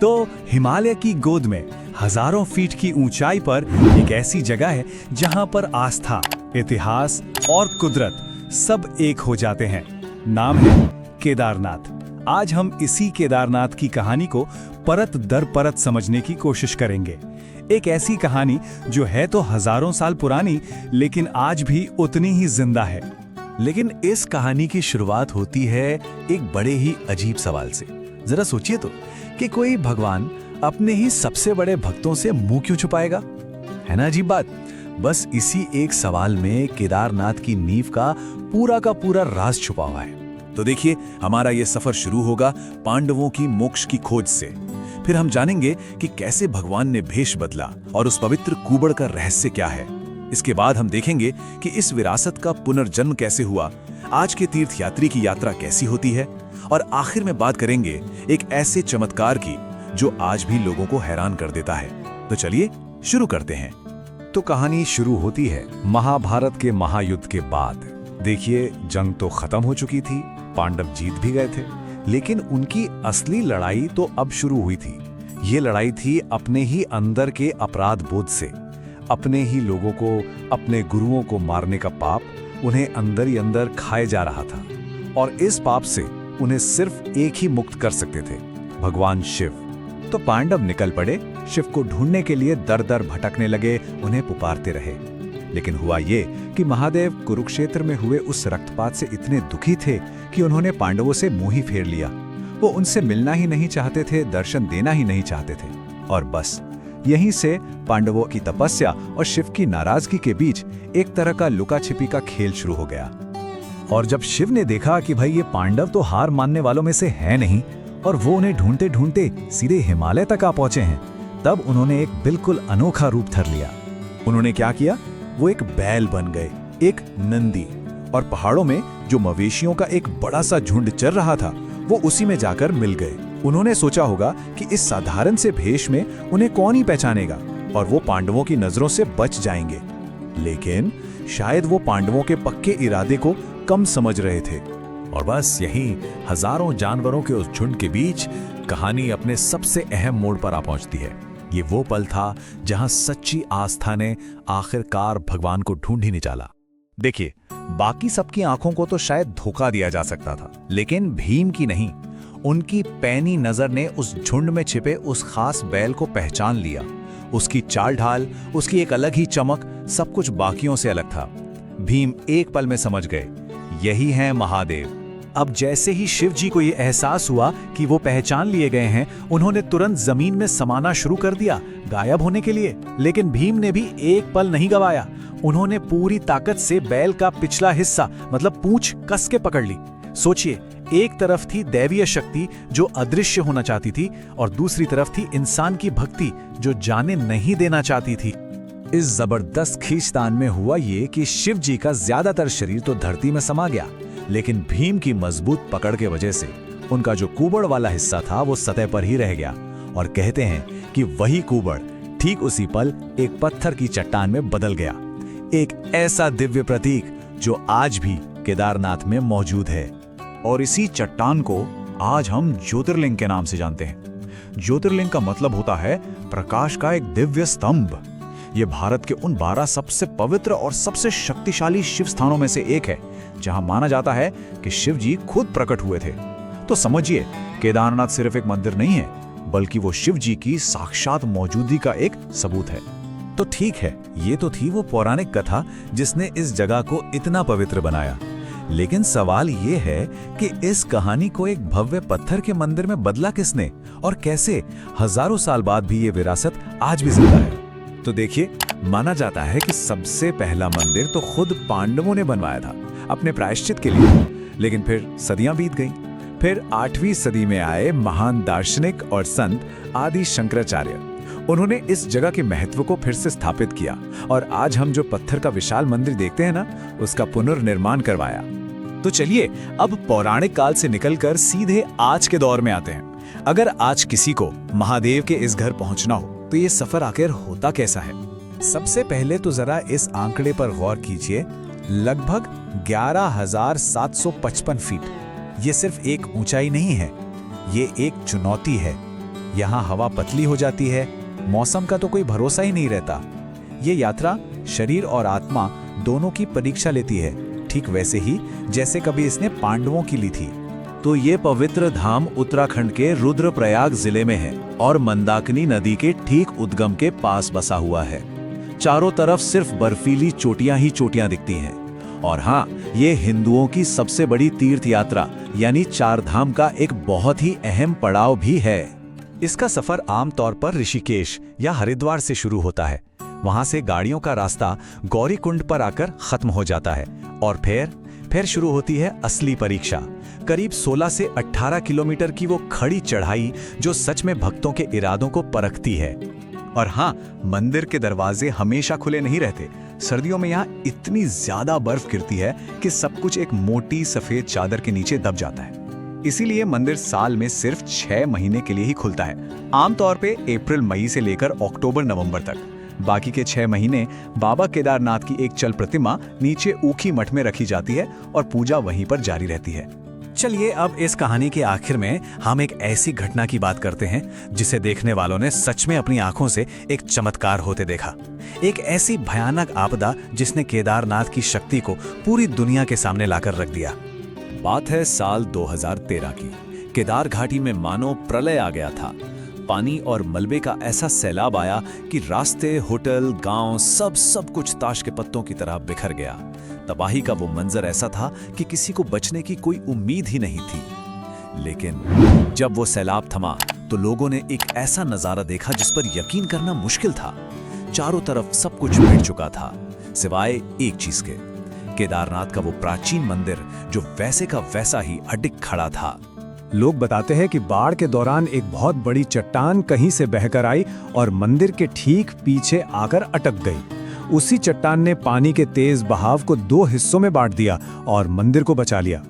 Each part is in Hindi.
तो हिमालय की गोद में हजारों फीट की ऊंचाई पर एक ऐसी जगह है जहां पर आस्था, इतिहास और कुदरत सब एक हो जाते हैं। नाम है केदारनाथ। आज हम इसी केदारनाथ की कहानी को परत दर परत समझने की कोशिश करेंगे। एक ऐसी कहानी जो है तो हजारों साल पुरानी, लेकिन आज भी उतनी ही जिंदा है। लेकिन इस कहानी की शुरुआत होती है एक बड़े ही अजीब सवाल से। जरा सोचिए तो कि कोई भगवान अपने ही सबसे बड़े भक्तों से मुंह क्यों छुपाएगा? है ना अजीब बात। बस इसी एक सवाल में केदारनाथ की नींव का पूरा राज छुपा हुआ है। तो देखिए, हमारा ये सफर शुरू होगा पांडवों की मोक्ष की खोज से। फिर हम जानेंगे कि कैसे भगवान ने भेष बदला और उस पवित्र कूबड़ का रहस्य क्या है। इसके बाद हम देखेंगे कि इस विरासत का पुनर्जन्म कैसे हुआ, आज के तीर्थयात्री की यात्रा कैसी होती है, और आखिर में बात करेंगे एक ऐसे चमत्कार की जो आज भी लोगों को हैरान कर देता है। तो चलिए शुरू करते हैं। तो कहानी शुरू होती है महाभारत के महायुद्ध के बाद। देखिए, जंग तो खत्म हो चुकी थी, पांडव जीत भी गए थे, लेकिन उनकी असली लड़ाई तो अब शुरू हुई थी। ये लड़ाई थी अपने ही अंदर के अपराध बोध से। अपने ही लोगों को, अपने गुरुओं को मारने का पाप उन्हें अंदर ही अंदर खाए जा रहा था, और इस पाप से उन्हें सिर्फ एक ही मुक्त कर सकते थे, भगवान शिव। तो पांडव निकल पड़े, शिव को ढूंढने के लिए दर दर भटकने लगे, उन्हें पुकारते रहे। लेकिन हुआ ये कि महादेव कुरुक्षेत्र में हुए उस रक्तपात से इतने दुखी थे कि उन्होंने पांडवों से मुंह ही फेर लिया। वो उनसे मिलना ही नहीं चाहते थे, दर्शन देना ही नहीं चाहते थे। और बस यहीं से पांडवों की तपस्या और शिव की नाराजगी के बीच एक तरह का लुका छिपी का खेल शुरू हो गया। और जब शिव ने देखा कि भाई ये पांडव तो हार मानने वालों में से है नहीं, और वो उन्हें ढूंढते ढूंढते सीधे हिमालय तक आ पहुंचे हैं, तब उन्होंने एक बिल्कुल अनोखा रूप धर लिया। उन्होंने क्या किया? वो एक बैल बन गए, एक नंदी, और पहाड़ों में जो मवेशियों का एक बड़ा सा झुंड चल रहा था, वो उसी में जाकर मिल गए। उन्होंने सोचा होगा कि इस साधारण से भेष में उन्हें कौन ही पहचानेगा, और वो पांडवों की नजरों से बच जाएंगे। लेकिन शायद वो पांडवों के पक्के इरादे को कम समझ रहे थे। और बस यहीं हजारों जानवरों के उस झुंड के बीच कहानी अपने सबसे अहम मोड़ पर आ पहुंचती है। ये वो पल था जहां सच्ची आस्था ने आखिरकार भगवान को ढूंढ ही निकाला। देखिए, बाकी सबकी आंखों को तो शायद धोखा दिया जा सकता था, लेकिन भीम की नहीं। उनकी पैनी नजर ने उस झुंड में छिपे उस खास बैल को पहचान लिया। उसकी चाल ढाल, उसकी एक अलग ही चमक, सब कुछ बाकियों से अलग था। भीम एक पल में समझ गए, यही है महादेव। अब जैसे ही शिव जी को यह एहसास हुआ कि वो पहचान लिए गए हैं, उन्होंने तुरंत जमीन में समाना शुरू कर दिया, गायब होने के लिए। लेकिन भीम ने भी एक पल नहीं गवाया। उन्होंने पूरी ताकत से बैल का पिछला हिस्सा, मतलब पूंछ, कस के पकड़ ली। सोचिए, एक तरफ थी दैवीय शक्ति जो अदृश्य होना चाहती थी, और दूसरी तरफ थी इंसान की भक्ति जो जाने नहीं देना चाहती थी। इस जबरदस्त खींचतान में हुआ ये कि शिव जी का ज्यादातर शरीर तो धरती में समा गया, लेकिन भीम की मजबूत पकड़ के वजह से उनका जो कुबड़ वाला हिस्सा था वो सतह पर ही रह गया। और कहते हैं कि वही कुबड़ ठीक उसी पल एक पत्थर की चट्टान में बदल गया, एक ऐसा दिव्य प्रतीक जो आज भी केदारनाथ में मौजूद है। और इसी चट्टान को आज हम ज्योतिर्लिंग के नाम से जानते हैं। ज्योतिर्लिंग का मतलब होता है प्रकाश का एक दिव्य स्तंभ। ये भारत के उन 12 सबसे पवित्र और सबसे शक्तिशाली शिव स्थानों में से एक है, जहां माना जाता है कि शिव जी खुद प्रकट हुए थे। तो समझिए, केदारनाथ सिर्फ एक मंदिर नहीं है, बल्कि वो शिव जी की साक्षात मौजूदगी का एक सबूत है। तो ठीक है, ये तो थी वो पौराणिक कथा जिसने इस जगह को इतना पवित्र बनाया। लेकिन सवाल ये है कि इस कहानी को एक भव्य पत्थर के मंदिर में बदला किसने, और कैसे हजारों साल बाद भी ये विरासत आज भी जिंदा है? तो देखिए, माना जाता है कि सबसे पहला मंदिर तो खुद पांडवों ने बनवाया था अपने प्रायश्चित के लिए। लेकिन फिर सदियां बीत गईं। फिर 8वीं सदी में आए महान दार्शनिक और संत आदि शंकराचार्य। उन्होंने इस जगह के महत्व को फिर से स्थापित किया, और आज हम जो पत्थर का विशाल मंदिर देखते हैं ना, उसका पुनर्निर्माण करवाया। तो चलिए अब पौराणिक काल से निकलकर सीधे आज के दौर में आते हैं। अगर आज किसी को महादेव के इस घर पहुंचना हो, तो ये सफर आखिर होता कैसा है? सबसे पहले तो जरा इस आंकड़े पर गौर कीजिए, लगभग 11,755 फीट। ये सिर्फ एक ऊंचाई नहीं है, ये एक चुनौती है। यहाँ हवा पतली हो जाती है, मौसम का तो कोई भरोसा ही नहीं रहता। ये यात्रा शरीर और आत्मा दोनों की परीक्षा लेती है, ठीक वैसे ही जैसे कभी इसने पांडवों की ली थी। तो ये पवित्र धाम उत्तराखंड के रुद्रप्रयाग जिले में है और मंदाकिनी नदी के ठीक उद्गम के पास बसा हुआ है। चारों तरफ सिर्फ बर्फीली चोटियां ही चोटियां दिखती हैं। और हाँ, ये हिंदुओं की सबसे बड़ी तीर्थ यात्रा यानी चार धाम का एक बहुत ही अहम पड़ाव भी है। इसका सफर आमतौर पर ऋषिकेश या हरिद्वार से शुरू होता है। वहां से गाड़ियों का रास्ता गौरीकुंड पर आकर खत्म हो जाता है और फिर शुरू होती है असली परीक्षा। करीब 16 से 18 किलोमीटर की वो खड़ी चढ़ाई जो सच में भक्तों के इरादों को परखती है। और हाँ, मंदिर के दरवाजे हमेशा खुले नहीं रहते। सर्दियों में यहाँ इतनी ज्यादा बर्फ गिरती है कि सब कुछ एक मोटी सफेद चादर के नीचे दब जाता है। इसीलिए मंदिर साल में सिर्फ 6 महीने के लिए ही खुलता है, आमतौर पे अप्रैल मई से लेकर अक्टूबर नवंबर तक। बाकी के 6 महीने बाबा केदारनाथ की एक चल प्रतिमा नीचे ऊखी मठ में रखी जाती है और पूजा वहीं पर जारी रहती है। चलिए अब इस कहानी के आखिर में हम एक ऐसी घटना की बात करते हैं जिसे देखने वालों ने सच में अपनी आंखों से एक चमत्कार होते देखा। एक ऐसी भयानक आपदा जिसने केदारनाथ की शक्ति को पूरी दुनिया के सामने लाकर रख दिया। बात है साल 2013 की। केदार घाटी में मानो प्रलय आ गया था। पानी और मलबे का ऐसा सैलाब आया कि रास्ते, होटल, गांव सब कुछ ताश के पत्तों की तरह बिखर गया। तबाही का वो मंजर ऐसा था कि किसी को बचने की कोई उम्मीद ही नहीं थी। लेकिन जब वो सैलाब थमा तो लोगों ने एक ऐसा नजारा देखा जिस पर यकीन करना मुश्किल था। चारों तरफ सब कुछ मिट चुका था सिवाय एक चीज के, केदारनाथ का वो प्राचीन मंदिर जो वैसे का वैसा ही अडिग खड़ा था। लोग बताते हैं कि बाढ़ के दौरान एक बहुत बड़ी चट्टान कहीं से बहकर आई और मंदिर के ठीक पीछे आकर अटक गई। उसी चट्टान ने पानी के तेज बहाव को 2 हिस्सों में बांट दिया और मंदिर को बचा लिया।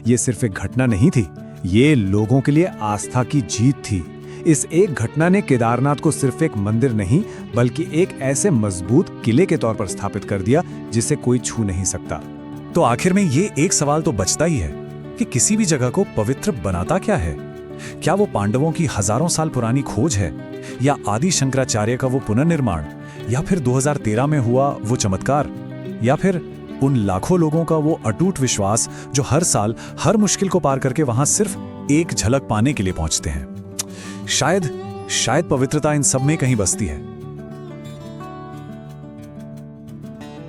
ये सिर्फ एक घटना नहीं थी, ये लोगों के लिए आस्था की जीत थी। इस एक घटना ने केदारनाथ को सिर्फ एक मंदिर नहीं बल्कि एक ऐसे मजबूत किले के तौर पर स्थापित कर दिया जिसे कोई छू नहीं सकता। तो आखिर में ये एक सवाल तो बचता ही है कि किसी भी जगह को पवित्र बनाता क्या है? क्या वो पांडवों की हजारों साल पुरानी खोज है, या आदि शंकराचार्य का वो पुनर्निर्माण, या फिर 2013 में हुआ वो चमत्कार, या फिर उन लाखों लोगों का वो अटूट विश्वास जो हर साल हर मुश्किल को पार करके वहां सिर्फ एक झलक पाने के लिए पहुंचते हैं? शायद पवित्रता इन सब में कहीं बसती है।